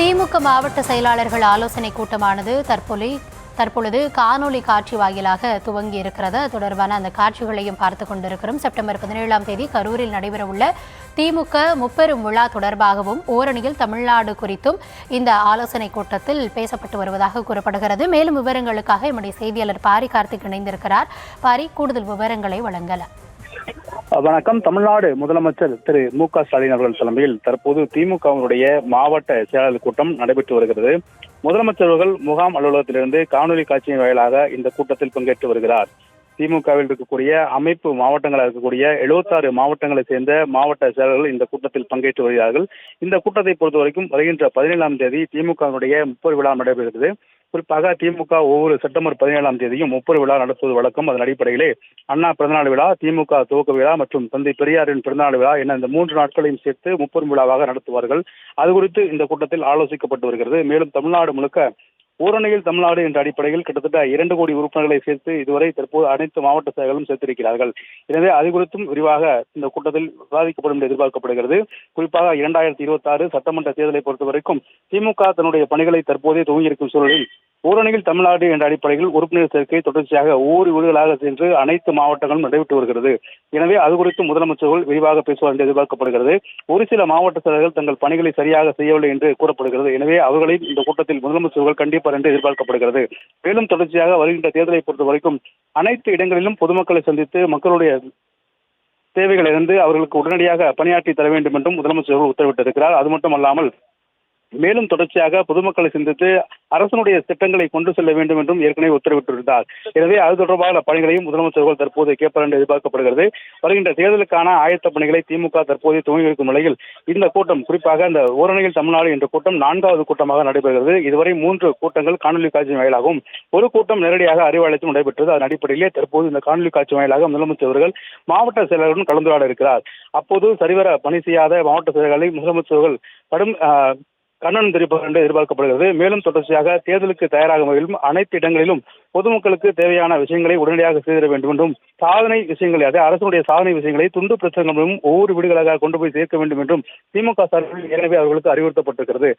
திமுக மாவட்ட செயலாளர்கள் ஆலோசனை கூட்டமானது தற்பொழுது காணொலி காட்சி வாயிலாக துவங்கி இருக்கிறது. தொடர்பான அந்த காட்சிகளையும் பார்த்துக் கொண்டிருக்கிறோம். செப்டம்பர் 17ஆம் தேதி கரூரில் நடைபெறவுள்ள திமுக முப்பெரும் விழா தொடர்பாகவும் ஓரணியில் தமிழ்நாடு குறித்தும் இந்த ஆலோசனை கூட்டத்தில் பேசப்பட்டு வருவதாக கூறப்படுகிறது. மேலும் விவரங்களுக்காக எம்முடைய செய்தியாளர் பாரி கார்த்திக் இணைந்திருக்கிறார். பாரி, கூடுதல் விவரங்களை வழங்கலாம். வணக்கம். தமிழ்நாடு முதலமைச்சர் திரு மு.க. ஸ்டாலின் அவர்கள் தலைமையில் தற்போது திமுகவினுடைய மாவட்ட செயலாளர் கூட்டம் நடைபெற்று வருகிறது. முதலமைச்சர் அவர்கள் முகாம் அலுவலகத்திலிருந்து காணொலி காட்சியின் வாயிலாக இந்த கூட்டத்தில் பங்கேற்று வருகிறார். திமுகவில் இருக்கக்கூடிய அமைப்பு மாவட்டங்களாக இருக்கக்கூடிய 76 மாவட்டங்களை சேர்ந்த மாவட்ட செயலர்கள் இந்த கூட்டத்தில் பங்கேற்று வருகிறார்கள். இந்த கூட்டத்தை பொறுத்தவரைக்கும் வருகின்ற 17ஆம் தேதி திமுகவினுடைய முப்பெரும் விழா நடைபெறுகிறது. குறிப்பாக திமுக ஒவ்வொரு செப்டம்பர் 17ஆம் தேதியும் முப்பெரும் விழா நடத்துவது வழக்கம். அதன் அடிப்படையிலே அண்ணா பிறந்தநாள் விழா, திமுக துவக்க விழா மற்றும் தந்தை பெரியாரின் பிறந்தநாள் விழா என இந்த 3 நாட்களையும் சேர்த்து முப்பெரும் விழாவாக நடத்துவார்கள். அது குறித்து இந்த கூட்டத்தில் ஆலோசிக்கப்பட்டு வருகிறது. மேலும் தமிழ்நாடு முழுக்க ஓரணியில் தமிழ்நாடு என்ற அடிப்படையில் கிட்டத்தட்ட 2 கோடி உறுப்பினர்களை சேர்த்து இதுவரை தற்போது அனைத்து மாவட்ட செயலர்களும் சேர்த்திருக்கிறார்கள். எனவே அது குறித்தும் விரிவாக இந்த கூட்டத்தில் விவாதிக்கப்படும் என்று எதிர்பார்க்கப்படுகிறது. குறிப்பாக 2026 சட்டமன்ற தேர்தலை பொறுத்தவரைக்கும் திமுக தன்னுடைய பணிகளை தற்போதே துவங்கியிருக்கும் சூழலில் ஓரணியில் தமிழ்நாடு என்ற அடிப்படையில் உறுப்பினர் சேர்க்கை தொடர்ச்சியாக ஒவ்வொரு வீடுகளாக சென்று அனைத்து மாவட்டங்களும் நடைபெற்று வருகிறது. எனவே அது குறித்து முதலமைச்சர்கள் விரிவாக பேசுவார் என்று எதிர்பார்க்கப்படுகிறது. ஒரு சில மாவட்ட செயலர்கள் தங்கள் பணிகளை சரியாக செய்யவில்லை என்று கூறப்படுகிறது. எனவே அவர்களை இந்த கூட்டத்தில் முதலமைச்சர்கள் கண்டிப்பார் என்று எதிர்பார்க்கப்படுகிறது. மேலும் தொடர்ச்சியாக வருகின்ற தேர்தலை பொறுத்த வரைக்கும் அனைத்து இடங்களிலும் பொதுமக்களை சந்தித்து மக்களுடைய தேவைகளை இருந்து அவர்களுக்கு உடனடியாக பணியாற்றி தர வேண்டும் என்றும் முதலமைச்சர்கள் உத்தரவிட்டிருக்கிறார். அது மட்டுமல்லாமல் மேலும் தொடர்ச்சியாக பொதுமக்களை சந்தித்து அரசனுடைய திட்டங்களை கொண்டு செல்ல வேண்டும் என்றும் ஏற்கனவே உத்தரவிட்டிருந்தார். எனவே அது தொடர்பான பணிகளையும் முதலமைச்சர்கள் தற்போது கேட்பார் என்று எதிர்பார்க்கப்படுகிறது. வருகின்ற தேர்தலுக்கான ஆயத்த பணிகளை திமுக தற்போது துவங்கியிருக்கும் நிலையில் இந்த கூட்டம், குறிப்பாக இந்த ஓரணியில் தமிழ்நாடு என்ற கூட்டம் 4வது கூட்டமாக நடைபெறுகிறது. இதுவரை 3 கூட்டங்கள் காணொலி காட்சி வாயிலாகவும் ஒரு கூட்டம் நேரடியாக அறிவாலயத்தில் நடைபெற்றது. அதன் அடிப்படையிலே தற்போது இந்த காணொலி காட்சி வாயிலாக முதலமைச்சர் அவர்கள் மாவட்ட செயலர்களுடன் கலந்துரையாட இருக்கிறார். அப்போது சரிவர பணி செய்யாத மாவட்ட செயலர்களை முதலமைச்சர்கள் கடும் கண்டனம் தெரிவிப்பார் என்று எதிர்பார்க்கப்படுகிறது. மேலும் தொடர்ச்சியாக தேர்தலுக்கு தயாராகும் வகையிலும் அனைத்து இடங்களிலும் பொதுமக்களுக்கு தேவையான விஷயங்களை உடனடியாக செய்திட வேண்டும் என்றும் சாதனை விஷயங்களை, அதாவது அரசுடைய சாதனை விஷயங்களை துண்டு பிரச்சனைகளும் ஒவ்வொரு வீடுகளாக கொண்டு போய் சேர்க்க வேண்டும் என்றும் திமுக சார்பில் ஏற்கனவே அவர்களுக்கு அறிவுறுத்தப்பட்டிருக்கிறது.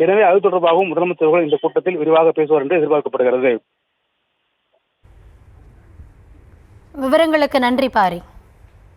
எனவே அது தொடர்பாகவும் முதலமைச்சர்கள் இந்த கூட்டத்தில் விரிவாக பேசுவார் என்று எதிர்பார்க்கப்படுகிறது. விவரங்களுக்கு நன்றி பாரி.